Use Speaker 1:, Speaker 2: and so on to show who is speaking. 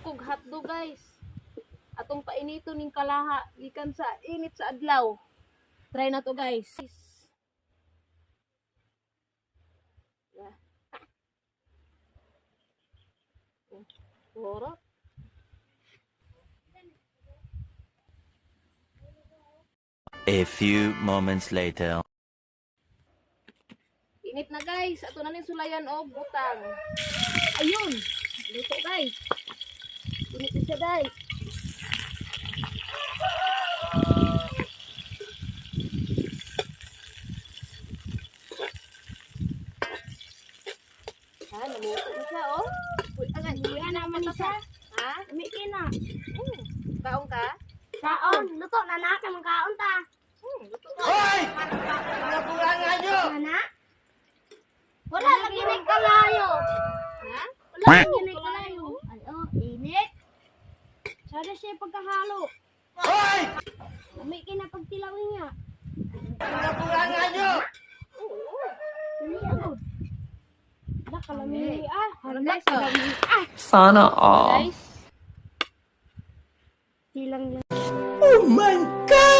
Speaker 1: kog hotdog guys. Atong painito ning kalaha gikan sa init sa adlaw. Try na to guys. Ora.
Speaker 2: A few moments later.
Speaker 1: Init na guys. Ato na ning sulayan og butang. Ayun. Luto guys. Init na siya guys. Ha, naluto na siya oh.
Speaker 3: Yan naman isa.
Speaker 1: Ha?
Speaker 3: Umikin na.
Speaker 1: Kaong ka?
Speaker 3: Kaon. Luto na na. Kamang kaon ta.
Speaker 1: Luto na.
Speaker 4: Hoy! Pinakulangan nyo!
Speaker 3: Nana? Wala lagi na kalayo.
Speaker 1: Ha?
Speaker 3: Wala lagi na kalayo. Ay, oh, init. Sana siya pagkahalo.
Speaker 4: Hoy!
Speaker 3: Umikin na pagtilawin niya.
Speaker 4: Pinakulangan nyo!
Speaker 3: Dali agad. Wala kalami.
Speaker 1: Ano guys? Oh.
Speaker 5: Sana all.
Speaker 1: Guys.
Speaker 3: Silang yan.
Speaker 4: Oh my God!